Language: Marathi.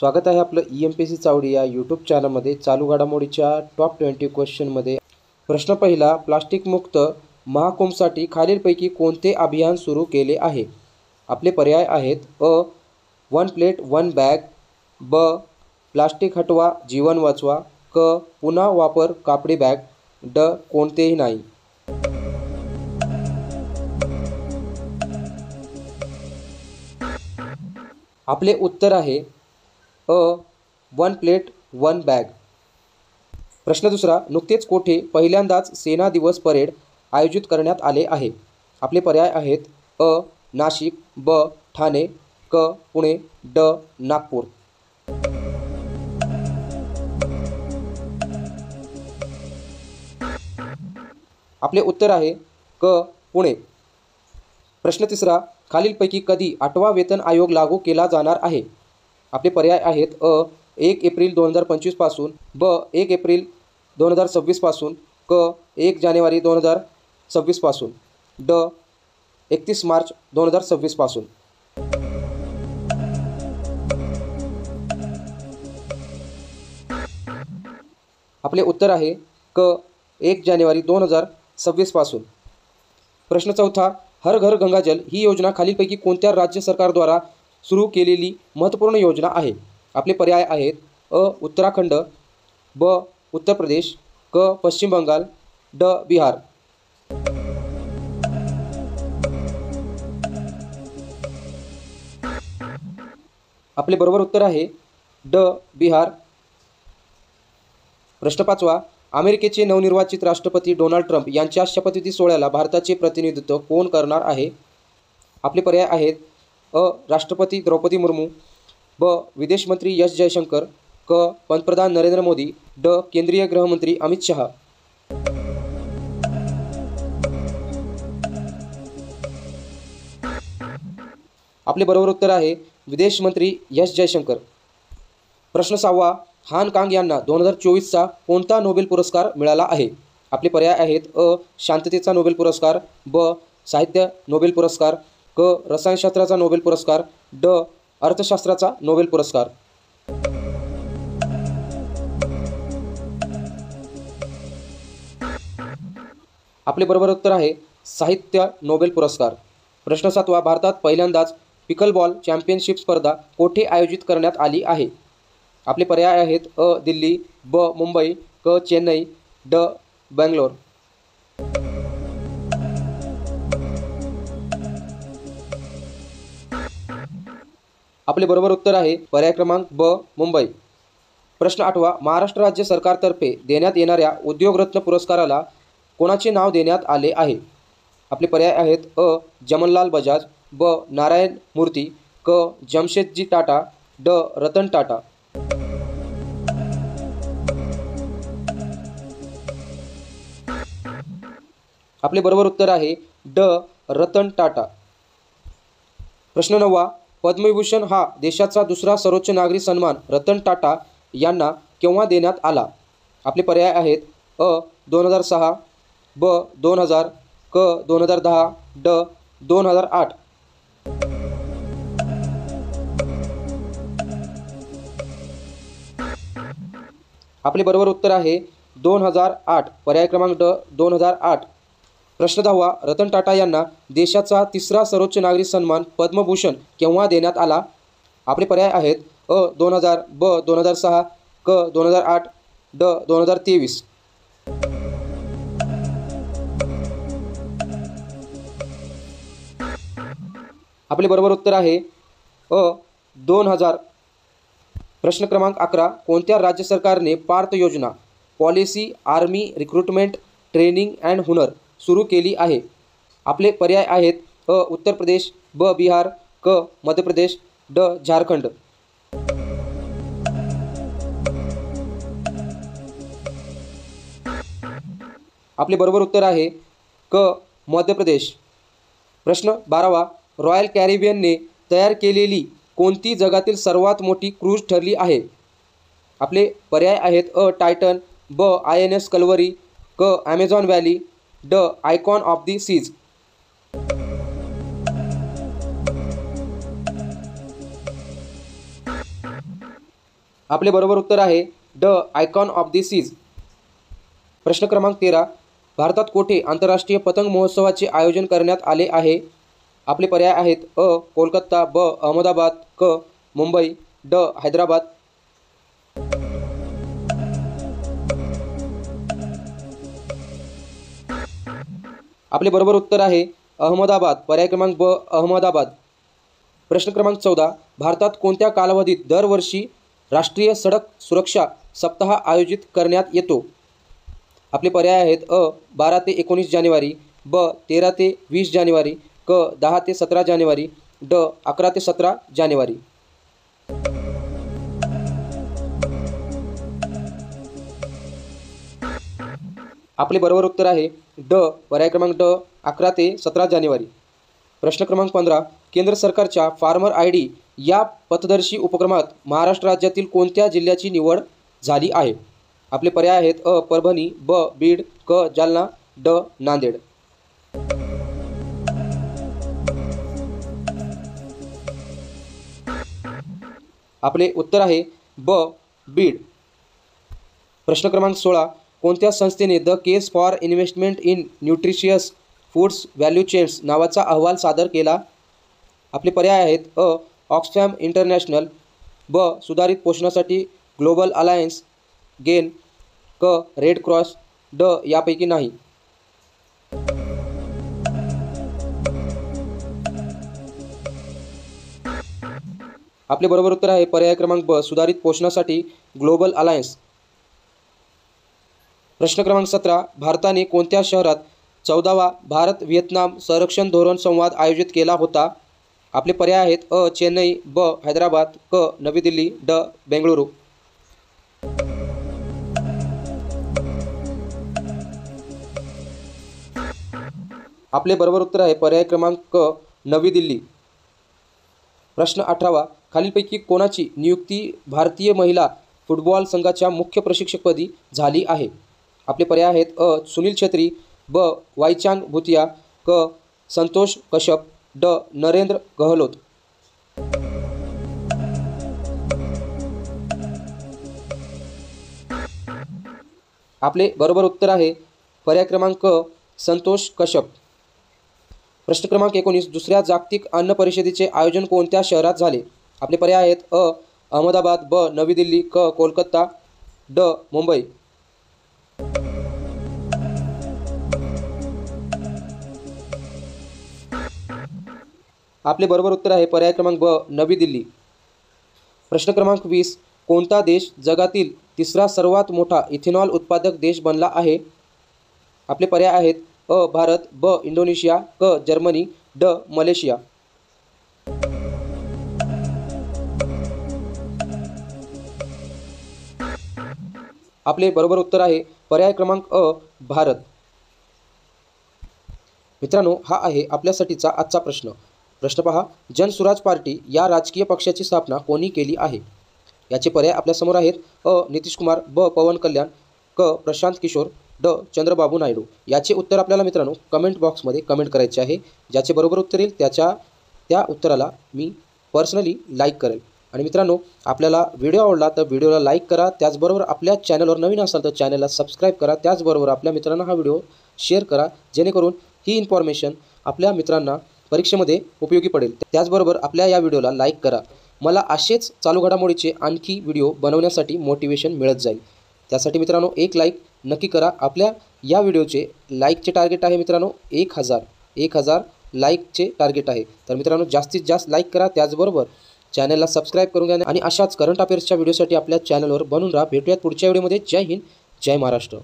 स्वागत आहे आपलं EMPC चावडी या यूट्यूब चॅनलमध्ये। चालू घडामोडीच्या टॉप 20 क्वेश्चनमध्ये प्रश्न पहिला, प्लास्टिक मुक्त महाकुंभसाठी खालीलपैकी कोणते अभियान सुरू केले आहे? आपले पर्याय आहेत अ. वन प्लेट वन बॅग, ब. प्लास्टिक हटवा जीवन वाचवा, क. पुन्हा वापर कापडी बॅग, ड. कोणतेही नाही। आपले उत्तर आहे A. One plate one bag. प्रश्न दुसरा, नुकतेच कोठे पहिल्यांदाच सेना दिवस परेड आयोजित करण्यात आले आहे? आपले पर्याय आहेत अ. नाशिक, ब. ठाणे, क. पुणे, ड. नागपूर। आपले उत्तर आहे क. पुणे। प्रश्न तिसरा, खालीलपैकी कधी 8वा वेतन आयोग लागू केला जाणार आहे? आपले पर्याय आहेत अ. 1 एप्रिल 2025 पासून, ब. 1 एप्रिल 2026 पासून, क. 1 जानेवारी 2026 पासून, ड. 31 मार्च 2026 पासून। आपले उत्तर आहे क. 1 जानेवारी 2026 पासून। प्रश्न चौथा, हर घर गंगा जल ही योजना खालीलपैकी कोणत्या राज्य सरकारद्वारा सुरू केलेली महत्त्वपूर्ण योजना आहे? आपले पर्याय आहेत अ. उत्तराखंड, ब. उत्तर प्रदेश, क. पश्चिम बंगाल, ड. बिहार। आपले बरोबर उत्तर आहे ड. बिहार। प्रश्न पाचवा, अमेरिकेचे नवनिर्वाचित राष्ट्रपती डोनाल्ड ट्रम्प यांच्या शपथविधी सोहळ्याला भारताचे प्रतिनिधित्व कोण करणार आहे? आपले पर्याय आहेत अ. राष्ट्रपती द्रौपदी मुर्मू, ब. विदेश मंत्री एस जयशंकर, क. पंतप्रधान नरेंद्र मोदी, ड. केंद्रीय गृहमंत्री अमित शहा। आपले बरोबर उत्तर आहे विदेश मंत्री एस जयशंकर। प्रश्न सहावा, हान कांग यांना 2024चा कोणता नोबेल पुरस्कार मिळाला आहे? आपले पर्याय आहेत अ. शांततेचा नोबेल पुरस्कार, ब. साहित्य नोबेल पुरस्कार, क. रसायनशास्त्राचा नोबेल पुरस्कार, ड. अर्थशास्त्राचा नोबेल पुरस्कार। आपले बरोबर उत्तर आहे साहित्य नोबेल पुरस्कार। प्रश्न सातवा, भारतात पहिल्यांदाच पिकलबॉल चॅम्पियनशिप स्पर्धा कोठे आयोजित करण्यात आली आहे? आपले पर्याय आहेत अ. दिल्ली, ब. मुंबई, क. चेन्नई, ड. बंगलोर। आपले बरोबर उत्तर आहे पर्याय क्रमांक ब. मुंबई। प्रश्न आठवा, महाराष्ट्र राज्य सरकारतर्फे देण्यात येणाऱ्या उद्योगरत्न पुरस्काराला कोणाचे नाव देण्यात आले आहे? आपले पर्याय आहेत अ. जमनलाल बजाज, ब. नारायण मूर्ती, क. जमशेदजी टाटा, ड. रतन टाटा। आपले बरोबर उत्तर आहे ड. रतन टाटा। प्रश्न नववा, पद्मविभूषण हा देशाचा दुसरा सर्वोच्च नागरी सन्मान रतन टाटा यांना केव्हा देण्यात आला? आपले पर्याय आहेत अ. 2006, ब. 2000, क. 2010, ड. 2008। आपले बरोबर उत्तर आहे 2008, पर्याय क्रमांक ड. 2008। प्रश्न दहावा, रतन टाटा यांना देशाचा तिसरा सर्वोच्च नागरी सन्मान पद्मभूषण केव्हा देण्यात आला? आपले पर्याय आहेत अ. 2000, ब. 2006, क. 2008, ड. 2023। आपले बरोबर उत्तर आहे अ. 2000। प्रश्न क्रमांक 11, कोणत्या राज्य सरकारने पार्थ योजना policy army recruitment training and हुनर सुरू केली आहे? आपले पर्याय आहेत अ. उत्तर प्रदेश, ब. बिहार, क. मध्य प्रदेश, ड. झारखंड। आपले बरोबर उत्तर आहे क. मध्य प्रदेश। प्रश्न 12वा, रॉयल कॅरिबियनने तयार केलेली कोणती जगातील सर्वात मोठी क्रूझ ठरली आहे? आपले पर्याय आहेत अ. टायटन, ब. INS कल्वरी, क. ॲमेझॉन व्हॅली, ड. Icon of the seas. आपले बरोबर उत्तर आहे ड आयकॉन ऑफ द सीज. प्रश्न क्रमांक 13. भारतात कोठे आंतरराष्ट्रीय पतंग महोत्सवाचे आयोजन करण्यात आले आहे? आपले पर्याय आहेत अ कोलकाता, ब अहमदाबाद, क मुंबई, ड हैदराबाद. आपले बरोबर उत्तर आहे अहमदाबाद. पर्याय क्रमांक ब अहमदाबाद. प्रश्न क्रमांक 14. भारतात कोणत्या कालावधीत दरवर्षी राष्ट्रीय सडक सुरक्षा सप्ताह आयोजित करण्यात येतो? आपले पर्याय आहेत अ 12 ते 19 जानेवारी, ब 13 ते 20 जानेवारी, क 10 ते 17 जानेवारी, ड 11 ते 17 जानेवारी. आपले बरोबर उत्तर आहे ड पर्याय क्रमांक ड 11 ते 17 जानेवारी. प्रश्न क्रमांक 15. केंद्र सरकारच्या फार्मर आय डी या पथदर्शी उपक्रमात महाराष्ट्र राज्यातील कोणत्या जिल्ह्याची निवड झाली आहे? आपले पर्याय आहेत अ परभणी, ब बीड, क जालना, ड नांदेड. आपले उत्तर आहे ब बीड. प्रश्न क्रमांक 16. कोणत्या संस्थेने the case for investment in nutritious foods value chains नावाचा अहवाल सादर केला? आपले पर्याय आहेत अ ऑक्सफॅम इंटरनॅशनल, ब सुधारित पोषणासाठी ग्लोबल अलायन्स, गेन, क रेड क्रॉस, ड यापैकी नाही. आपले बरोबर उत्तर आहे पर्याय क्रमांक ब सुधारित पोषणासाठी ग्लोबल अलायन्स. प्रश्न क्रमांक 17. भारताने कोणत्या शहरात 14वा भारत व्हिएतनाम संरक्षण धोरण संवाद आयोजित केला होता? आपले पर्याय आहेत अ चेन्नई, ब हैदराबाद, क नवी दिल्ली, ड बेंगळुरू. आपले बरोबर उत्तर आहे पर्याय क्रमांक क नवी दिल्ली. प्रश्न 18. खालीलपैकी कोणाची नियुक्ती भारतीय महिला फुटबॉल संघाच्या मुख्य प्रशिक्षकपदी झाली आहे? आपले पर्याय आहेत अ सुनील छेत्री, ब वाईचांग भुतिया, क संतोष कश्यप, ड नरेंद्र गहलोत. आपले बरोबर उत्तर आहे पर्याय क्रमांक क संतोष कश्यप. प्रश्न क्रमांक 19. दुसऱ्या जागतिक अन्न परिषदेचे आयोजन कोणत्या शहरात झाले? आपले पर्याय आहेत अ अहमदाबाद, ब नवी दिल्ली, क कोलकाता, ड मुंबई. आपले बरोबर उत्तर आहे पर्याय क्रमांक ब नवी दिल्ली. प्रश्न क्रमांक 20. कोणता देश जगातील तिसरा सर्वात मोठा इथेनॉल उत्पादक देश बनला आहे? आपले पर्याय आहेत अ भारत, ब इंडोनेशिया, क जर्मनी, ड मलेशिया. आपले बरोबर उत्तर आहे पर्याय क्रमांक अ भारत. मित्रांनो, हा आहे आपल्यासाठीचा आजचा प्रश्न. प्रश्न पहा. जनसुराज पार्टी या राजकीय पक्षाची स्थापना कोणी केली आहे? याचे पर्याय आपल्यासमोर आहेत अ नितीश कुमार, ब पवन कल्याण, क प्रशांत किशोर, ड चंद्रबाबू नायडू. याचे उत्तर आपल्याला मित्रांनो कमेंट बॉक्समध्ये कमेंट करायचे आहे. ज्याचे बरोबर उत्तर येईल त्या उत्तराला मी पर्सनली लाईक करेल. आणि मित्रांनो, आपल्याला व्हिडिओ आवडला तर व्हिडिओला लाईक करा. त्याचबरोबर आपल्या चॅनलवर नवीन असाल तर चॅनलला सबस्क्राईब करा. त्याचबरोबर आपल्या मित्रांना हा व्हिडिओ शेअर करा, जेणेकरून ही इन्फॉर्मेशन आपल्या मित्रांना परीक्षेमध्ये उपयोगी पडेल. त्याचबरोबर आपल्या या व्हिडिओला लाईक करा. मला असेच चालू घडामोडीचे आणखी व्हिडिओ बनवण्यासाठी मोटिवेशन मिळत जाईल. त्यासाठी मित्रांनो एक लाईक नक्की करा. आपल्या या व्हिडिओचे लाईकचे टार्गेट आहे मित्रांनो 1000 लाईकचे टार्गेट आहे. तर मित्रांनो जास्तीत जास्त लाईक करा. त्याचबरोबर चॅनलला सबस्क्राईब करून घ्या आणि अशाच करंट अफेअर्सच्या व्हिडिओसाठी आपल्या चॅनलवर बनून राहा. भेटूयात पुढच्या व्हिडिओमध्ये. जय हिंद, जय महाराष्ट्र.